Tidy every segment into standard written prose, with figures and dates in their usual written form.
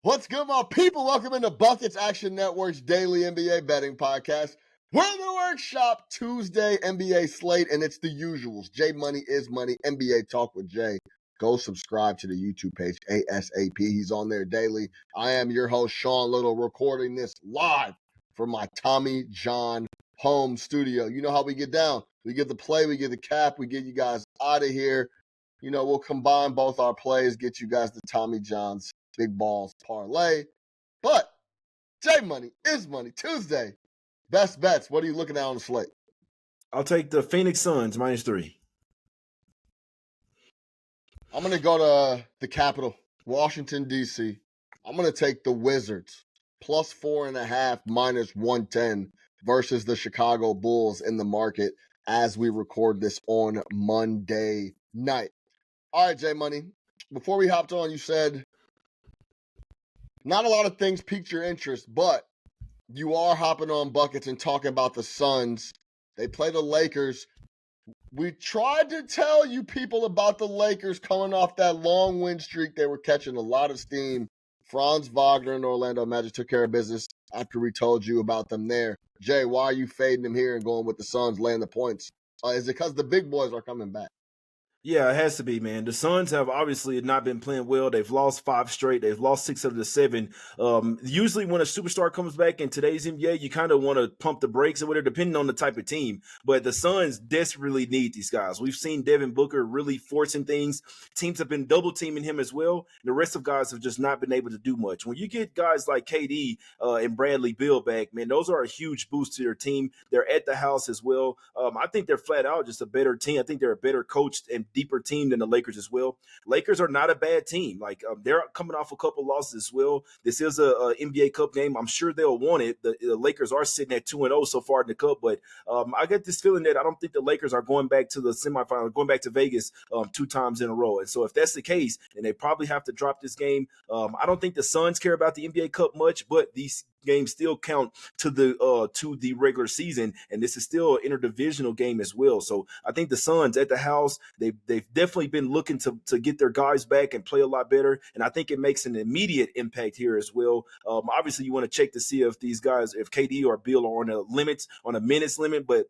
What's good, my people? Welcome into Buckets Action Network's daily NBA betting podcast. We're in the workshop Tuesday NBA slate, and it's the usuals. J Money is Money, NBA Talk with Jay. Go subscribe to the YouTube page, ASAP. He's on there daily. I am your host, Sean Little, recording this live from my Tommy John home studio. You know how we get down. We get the play, we get the cap, we get you guys out of here. You know, we'll combine both our plays, get you guys the Tommy John's Big Balls parlay. But J Money is Money Tuesday. Best bets. What are you looking at on the slate? I'll take the Phoenix Suns -3. I'm going to go to the capital, Washington, D.C. I'm going to take the Wizards +4.5, -110 versus the Chicago Bulls in the market as we record this on Monday night. All right, J Money. Before we hopped on, you said not a lot of things piqued your interest, but you are hopping on Buckets and talking about the Suns. They play the Lakers. We tried to tell you people about the Lakers coming off that long win streak. They were catching a lot of steam. Franz Wagner and Orlando Magic took care of business after we told you about them there. Jay, why are you fading them here and going with the Suns laying the points? Is it because the big boys are coming back? Yeah, it has to be, man. The Suns have obviously not been playing well. They've lost 5 straight. They've lost 6 of the 7. Usually when a superstar comes back in today's NBA, you kind of want to pump the brakes or whatever, depending on the type of team. But the Suns desperately need these guys. We've seen Devin Booker really forcing things. Teams have been double teaming him as well. The rest of guys have just not been able to do much. When you get guys like KD and Bradley Beal back, man, those are a huge boost to their team. They're at the house as well. I think they're flat out just a better team. I think they're a better coached and deeper team than the Lakers as well. Lakers are not a bad team. They're coming off a couple losses as well. This is a NBA Cup game. I'm sure they'll want it. The Lakers are sitting at 2-0 so far in the Cup, but I get this feeling that I don't think the Lakers are going back to the semifinal, going back to Vegas 2 times in a row. And so if that's the case, then they probably have to drop this game. I don't think the Suns care about the NBA Cup much, but these games still count to the regular season, and this is still an interdivisional game as well. So I think the Suns at the house, they've definitely been looking to get their guys back and play a lot better, and I think it makes an immediate impact here as well. Obviously, you want to check to see if these guys, if KD or Bill are on a minutes limit, but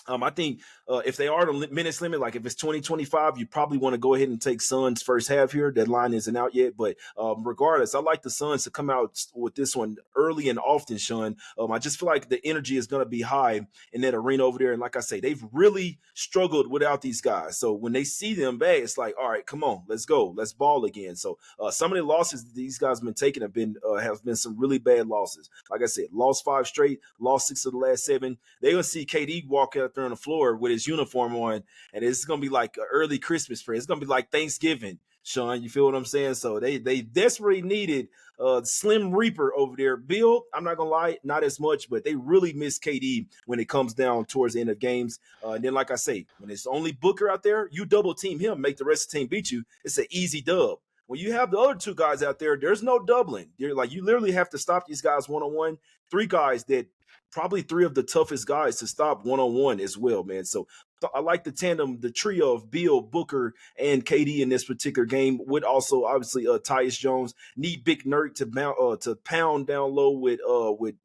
I think if they are the minutes limit, like if it's 20-25, you probably want to go ahead and take Suns first half here. That line isn't out yet, but regardless, I like the Suns to come out with this one early and often, Sean. I just feel like the energy is going to be high in that arena over there. And like I say, they've really struggled without these guys. So when they see them back, it's like, all right, come on, let's go. Let's ball again. So some of the losses these guys have been taking have been some really bad losses. Like I said, lost 5 straight, lost 6 of the last 7. They're going to see KD walk out there on the floor with his uniform on, and it's going to be like an early Christmas party. It's going to be like Thanksgiving, Sean. You feel what I'm saying? So they desperately needed Slim Reaper over there. Bill, I'm not going to lie, not as much, but they really miss KD when it comes down towards the end of games. And then, like I say, when it's only Booker out there, you double team him, make the rest of the team beat you. It's an easy dub. When you have the other 2 guys out there, there's no doubling. You literally have to stop these guys one-on-one. 3 guys that probably 3 of the toughest guys to stop one-on-one as well, man. So I like the tandem, the trio of Beal, Booker, and KD in this particular game. Would also obviously Tyus Jones need Big Nerd to pound down low with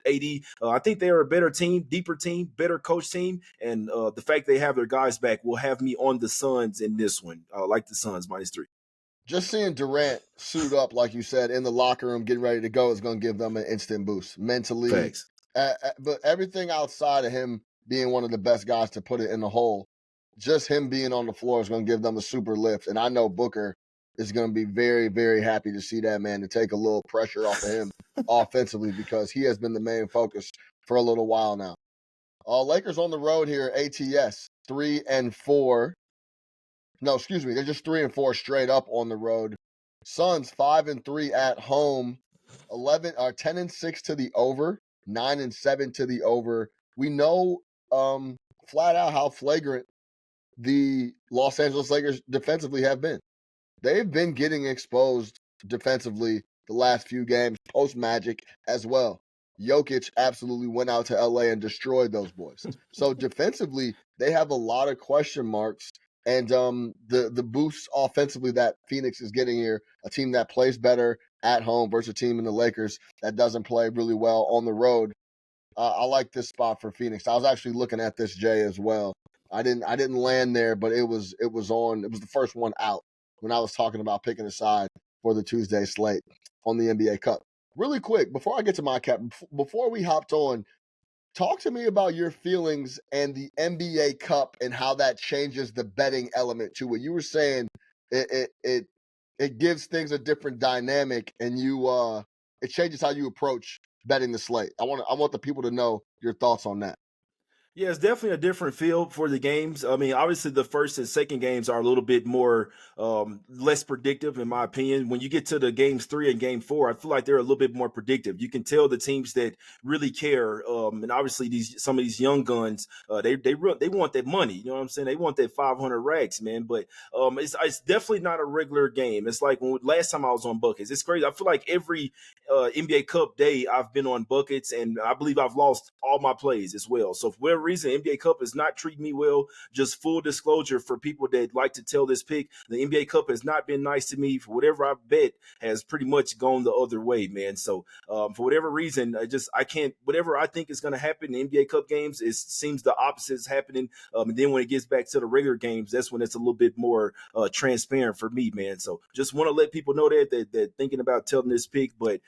AD. I think they are a better team, deeper team, better coach team, and the fact they have their guys back will have me on the Suns in this one. I like the Suns -3. Just seeing Durant suit up, like you said, in the locker room, getting ready to go is going to give them an instant boost mentally. Thanks. But everything outside of him being one of the best guys to put it in the hole, just him being on the floor is going to give them a super lift. And I know Booker is going to be very, very happy to see that, man, to take a little pressure off of him offensively, because he has been the main focus for a little while now. Lakers on the road here, ATS 3-4. No, excuse me, they're just 3-4 straight up on the road. Suns 5-3 at home, 10-6 to the over. 9-7 to the over. We know flat out how flagrant the Los Angeles Lakers defensively have been. They've been getting exposed defensively the last few games, post-Magic as well. Jokic absolutely went out to LA and destroyed those boys. So defensively, they have a lot of question marks. And the boosts offensively that Phoenix is getting here, a team that plays better at home versus a team in the Lakers that doesn't play really well on the road. I like this spot for Phoenix. I was actually looking at this, Jay, as well. I didn't land there, but it was the first one out when I was talking about picking a side for the Tuesday slate on the NBA Cup. Really quick, before I get to my cap, before we hopped on, talk to me about your feelings and the NBA Cup and how that changes the betting element to it. You were saying it gives things a different dynamic, and it changes how you approach betting the slate. I want the people to know your thoughts on that. Yeah, it's definitely a different feel for the games. I mean, obviously the first and second games are a little bit more less predictive, in my opinion. When you get to the games 3 and game 4, I feel like they're a little bit more predictive. You can tell the teams that really care, and obviously some of these young guns, they want that money. You know what I'm saying? They want that 500 racks, man. But it's definitely not a regular game. It's like last time I was on buckets. It's crazy. I feel like every NBA Cup day I've been on buckets, and I believe I've lost all my plays as well. So for whatever reason, NBA Cup is not treating me well. Just full disclosure for people that like to tell this pick, the NBA Cup has not been nice to me. For whatever I bet has pretty much gone the other way, man. So for whatever reason, I can't, whatever I think is going to happen in NBA Cup games, it seems the opposite is happening. And then when it gets back to the regular games, that's when it's a little bit more transparent for me, man. So just want to let people know that thinking about telling this pick, but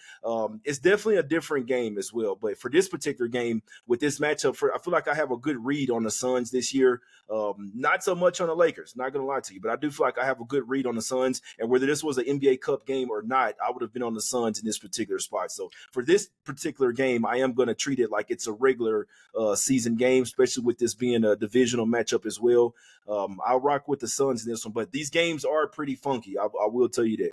it's definitely a different game as well. But for this particular game, with this matchup, I feel like I have a good read on the Suns this year. Not so much on the Lakers, not going to lie to you, but I do feel like I have a good read on the Suns. And whether this was an NBA Cup game or not, I would have been on the Suns in this particular spot. So for this particular game, I am going to treat it like it's a regular season game, especially with this being a divisional matchup as well. I'll rock with the Suns in this one, but these games are pretty funky. I will tell you that.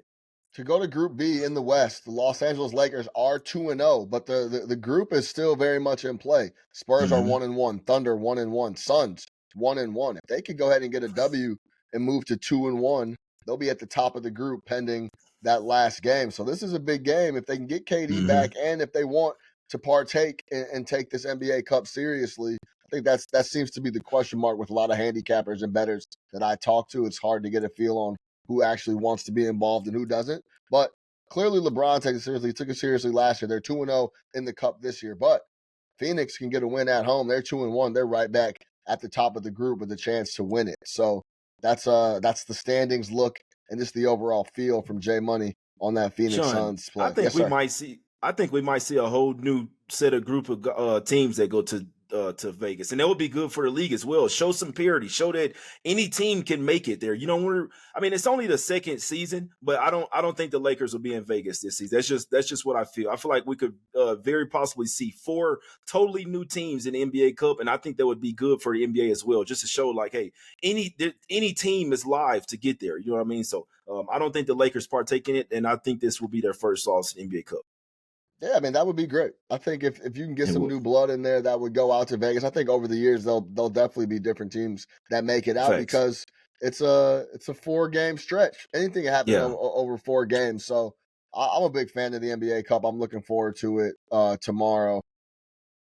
To go to Group B in the West, the Los Angeles Lakers are 2-0, but the group is still very much in play. Spurs are 1-1, Thunder 1-1, Suns 1-1. If they could go ahead and get a W and move to 2-1, they'll be at the top of the group pending that last game. So this is a big game. If they can get KD back, and if they want to partake and take this NBA Cup seriously, I think that seems to be the question mark with a lot of handicappers and bettors that I talk to. It's hard to get a feel on who actually wants to be involved and who doesn't. But clearly LeBron takes it seriously. He took it seriously last year. They're 2-0 in the Cup this year. But Phoenix can get a win at home. They're 2-1. They're right back at the top of the group with a chance to win it. So that's the standings look and just the overall feel from J Money on that Phoenix Sean, Suns play. I think Yes, we sir. might see. I think we might see a whole new set of group of teams that go to Vegas, and that would be good for the league as well. Show some parity. Show that any team can make it there. You know, I mean, it's only the second season, but I don't think the Lakers will be in Vegas this season. That's just what I feel. I feel like we could very possibly see 4 totally new teams in the NBA Cup, and I think that would be good for the NBA as well, just to show like, hey, any team is live to get there. You know what I mean? So I don't think the Lakers partake in it, and I think this will be their first loss in the NBA Cup. Yeah, I mean, that would be great. I think if you can get It some would. new blood in there that would go out to Vegas, I think over the years they'll definitely be different teams that make it out Facts. because it's a 4-game stretch. Anything can happen Yeah. over 4 games. So I'm a big fan of the NBA Cup. I'm looking forward to it tomorrow.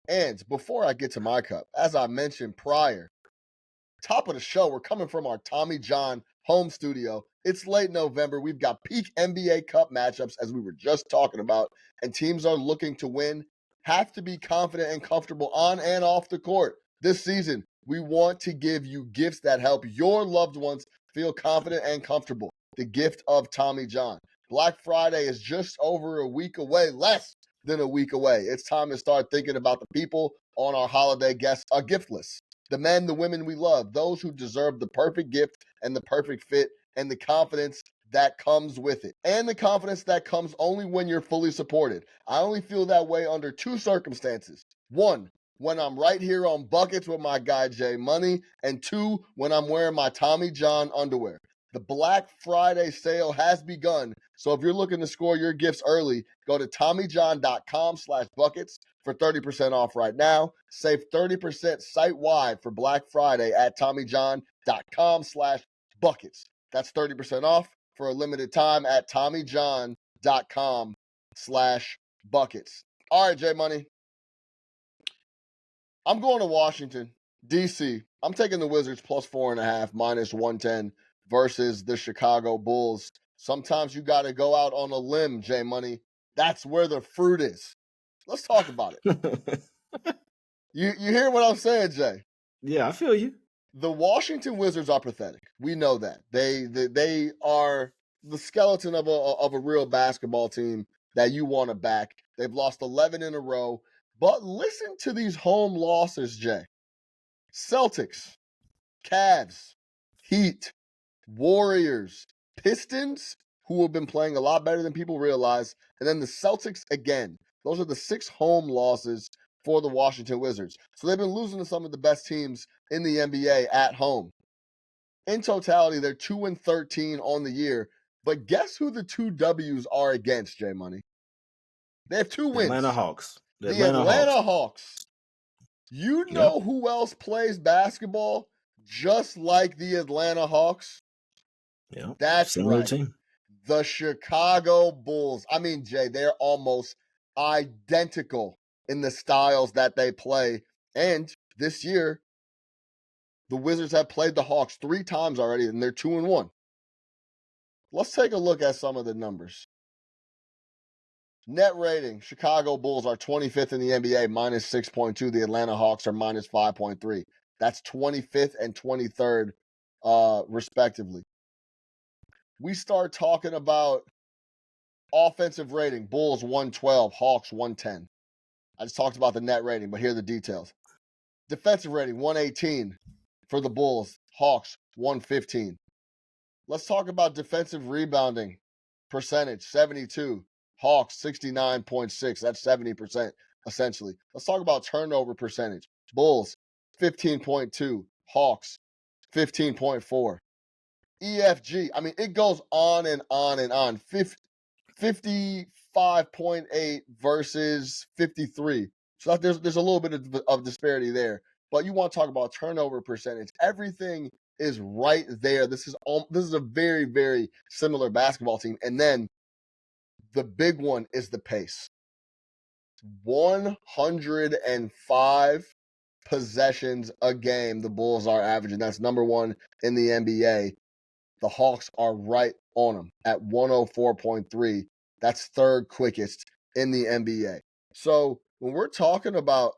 And before I get to my cup, as I mentioned prior, top of the show, we're coming from our Tommy John home studio. It's late November. We've got peak NBA Cup matchups, as we were just talking about, and teams are looking to win. Have to be confident and comfortable on and off the court. This season, we want to give you gifts that help your loved ones feel confident and comfortable. The gift of Tommy John. Black Friday is just over a week away, less than a week away. It's time to start thinking about the people on our holiday gift list. The men, the women we love, those who deserve the perfect gift and the perfect fit and the confidence that comes with it. And the confidence that comes only when you're fully supported. I only feel that way under 2 circumstances. 1, when I'm right here on buckets with my guy Jay Money, and 2, when I'm wearing my Tommy John underwear. The Black Friday sale has begun, so if you're looking to score your gifts early, go to TommyJohn.com/buckets for 30% off right now. Save 30% site-wide for Black Friday at TommyJohn.com/buckets. That's 30% off for a limited time at TommyJohn.com/buckets. All right, Jay Money. I'm going to Washington, D.C. I'm taking the Wizards plus 4.5, minus 110 versus the Chicago Bulls. Sometimes you got to go out on a limb, J Money. That's where the fruit is. Let's talk about it. You hear what I'm saying, Jay? Yeah, I feel you. The Washington Wizards are pathetic. We know that. They are the skeleton of a real basketball team that you want to back. They've lost 11 in a row. But listen to these home losses, Jay. Celtics, Cavs, Heat, Warriors, Pistons, who have been playing a lot better than people realize, and then the Celtics again. Those are the 6 home losses for the Washington Wizards. So they've been losing to some of the best teams in the NBA at home. In totality, they're 2-13 on the year. But guess who the 2 W's are against, J Money? They have 2 wins. Atlanta Hawks. The Atlanta Hawks. You know who else plays basketball just like the Atlanta Hawks? Yeah. That's Similar right. Team. The Chicago Bulls. I mean, Jay, they're almost identical in the styles that they play. And this year, the Wizards have played the Hawks 3 times already, and they're 2-1. Let's take a look at some of the numbers. Net rating, Chicago Bulls are 25th in the NBA, minus 6.2. The Atlanta Hawks are minus 5.3. That's 25th and 23rd, respectively. We start talking about offensive rating. Bulls 112, Hawks 110. I just talked about the net rating, but here are the details. Defensive rating 118 for the Bulls, Hawks 115. Let's talk about defensive rebounding percentage, 72. Hawks 69.6. That's 70% essentially. Let's talk about turnover percentage. Bulls 15.2. Hawks 15.4. EFG. I mean, it goes on and on and on. 55.8 versus 53. So there's a little bit of disparity there. But you want to talk about turnover percentage. Everything is right there. This is a very, very similar basketball team. And then the big one is the pace. 105 possessions a game the Bulls are averaging. That's number 1 in the NBA. The Hawks are right on them at 104.3. That's 3rd quickest in the NBA. So when we're talking about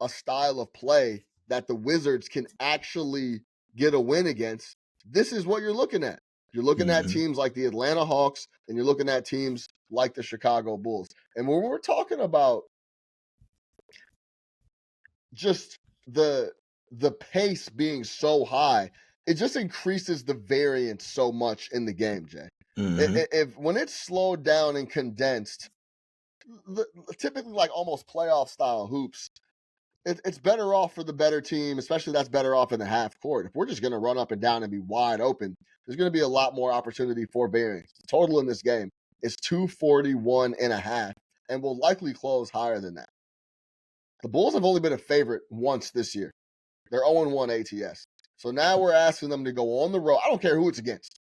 a style of play that the Wizards can actually get a win against, this is what you're looking at. You're looking at teams like the Atlanta Hawks, and you're looking at teams like the Chicago Bulls. And when we're talking about just the pace being so high, it just increases the variance so much in the game, Jay. If when it's slowed down and condensed, typically like almost playoff style hoops, it's better off for the better team, especially that's better off in the half court. If we're just going to run up and down and be wide open, there's going to be a lot more opportunity for variance. The total in this game is 241.5 and will likely close higher than that. The Bulls have only been a favorite once this year. They're 0-1 ATS. So now we're asking them to go on the road. I don't care who it's against.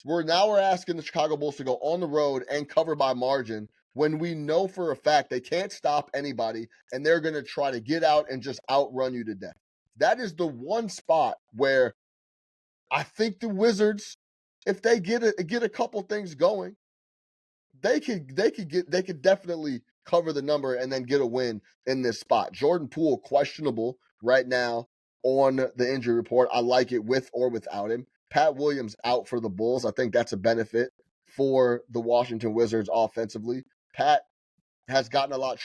We're asking the Chicago Bulls to go on the road and cover by margin when we know for a fact they can't stop anybody and they're going to try to get out and just outrun you to death. That is the one spot where I think the Wizards, if they get a couple things going, they could definitely cover the number and then get a win in this spot. Jordan Poole questionable right now on the injury report. I like it with or without him. Pat Williams out for the Bulls. I think that's a benefit for the Washington Wizards offensively. Pat has gotten a lot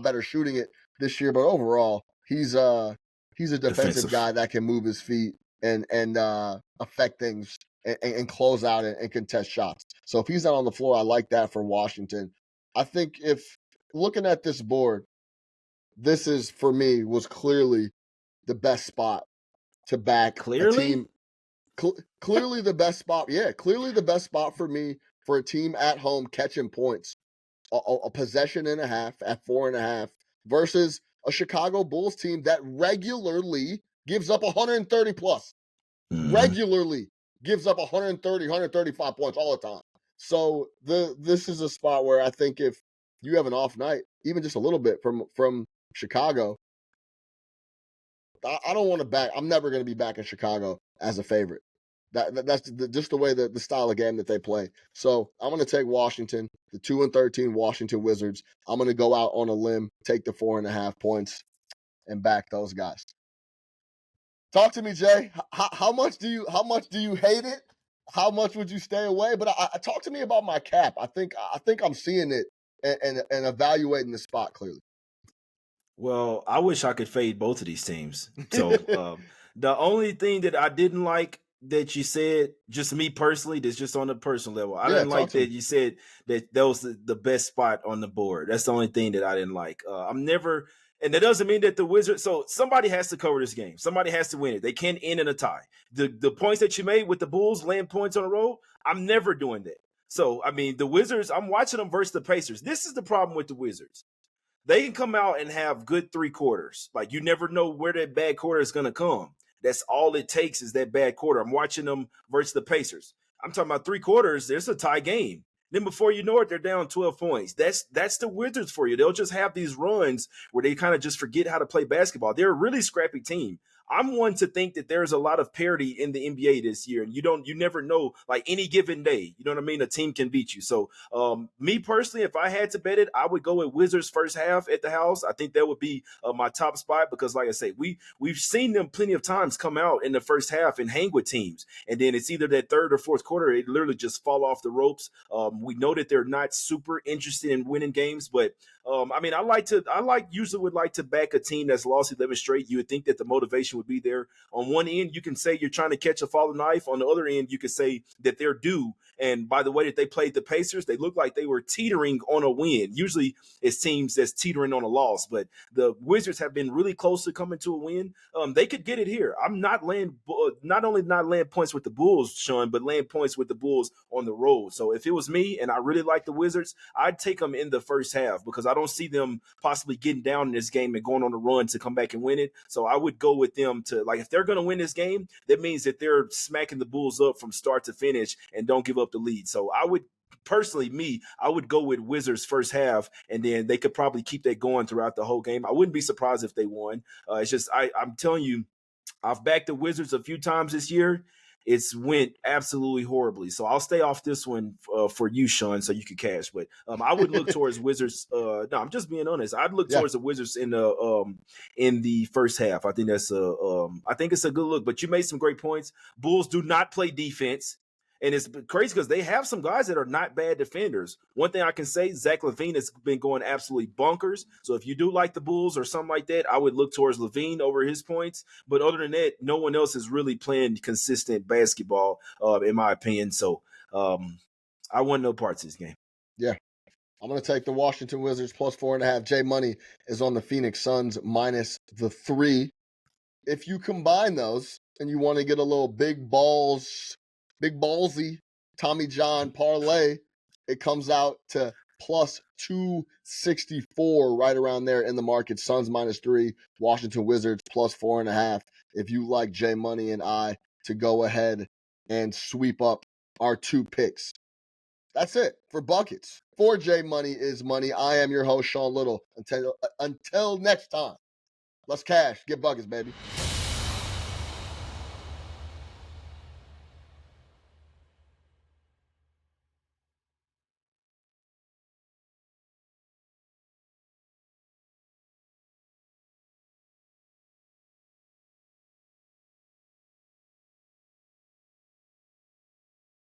better shooting it this year, but overall, he's a defensive guy that can move his feet and affect things and close out and contest shots. So if he's not on the floor, I like that for Washington. I think if looking at this board, this is for me was clearly the best spot to back a team. Clearly the best spot. Yeah, clearly the best spot for me for a team at home catching points. A possession and a half at 4.5 versus a Chicago Bulls team that regularly gives up 130 plus. Regularly gives up 130, 135 points all the time. So this is a spot where I think if you have an off night, even just a little bit from Chicago, I don't want to back. I'm never going to be back in Chicago as a favorite. That's just the way the style of game that they play. So I'm going to take Washington, the 2-13 Washington Wizards. I'm going to go out on a limb, take the 4.5 points, and back those guys. Talk to me, Jay. How much do you hate it? How much would you stay away? But talk to me about my cap. I think I'm seeing it and evaluating the spot clearly. Well, I wish I could fade both of these teams. So the only thing that I didn't like that you said, just me personally, that's just on a personal level, I didn't like that you said that was the best spot on the board. That's the only thing that I didn't like. I'm never, and that doesn't mean that the Wizards. So somebody has to cover this game. Somebody has to win it. They can't end in a tie. The points that you made with the Bulls laying points on the road, I'm never doing that. So I mean, the Wizards, I'm watching them versus the Pacers. This is the problem with the Wizards. They can come out and have good 3 quarters. Like, you never know where that bad quarter is going to come. That's all it takes is that bad quarter. I'm watching them versus the Pacers. I'm talking about 3 quarters. There's a tie game. Then before you know it, they're down 12 points. That's the Wizards for you. They'll just have these runs where they kind of just forget how to play basketball. They're a really scrappy team. I'm one to think that there's a lot of parity in the NBA this year, and you never know, like, any given day, you know what I mean, a team can beat you. So me personally, if I had to bet it, I would go with Wizards first half at the house. I think that would be my top spot because, like I say, we've seen them plenty of times come out in the first half and hang with teams, and then it's either that third or fourth quarter, it literally just fall off the ropes. We know that they're not super interested in winning games, but I mean, usually would like to back a team that's lost 11 straight. You would think that the motivation would be there. On one end, you can say you're trying to catch a falling knife. On the other end, you could say that they're due. And by the way that they played the Pacers, they looked like they were teetering on a win. Usually it's teams that's teetering on a loss, but the Wizards have been really close to coming to a win. They could get it here. I'm not only not laying points with the Bulls, Sean, but laying points with the Bulls on the road. So if it was me and I really like the Wizards, I'd take them in the first half because I don't see them possibly getting down in this game and going on a run to come back and win it. So I would go with them to, like, if they're going to win this game, that means that they're smacking the Bulls up from start to finish and don't give up the lead. So I would personally, I would go with Wizards first half, and then they could probably keep that going throughout the whole game. I wouldn't be surprised if they won. It's just, I'm telling you, I've backed the Wizards a few times this year. It's went absolutely horribly. So I'll stay off this one for you, Sean, so you can cash. But I would look towards Wizards. No, I'm just being honest. I'd look towards the Wizards in the first half. I think I think it's a good look. But you made some great points. Bulls do not play defense. And it's crazy because they have some guys that are not bad defenders. One thing I can say, Zach LaVine has been going absolutely bonkers. So if you do like the Bulls or something like that, I would look towards LaVine over his points. But other than that, no one else is really playing consistent basketball, in my opinion. So I want no parts of this game. Yeah. I'm going to take the Washington Wizards plus 4.5. J Money is on the Phoenix Suns minus the 3. If you combine those and you want to get a little big ballsy Tommy John parlay, it comes out to plus 264, right around there in the market. Suns minus 3, Washington Wizards plus 4.5. If you like J Money and I to go ahead and sweep up our 2 picks. That's it for buckets. For J Money is Money. I am your host, Sean Little. Until next time, let's cash. Get buckets, baby.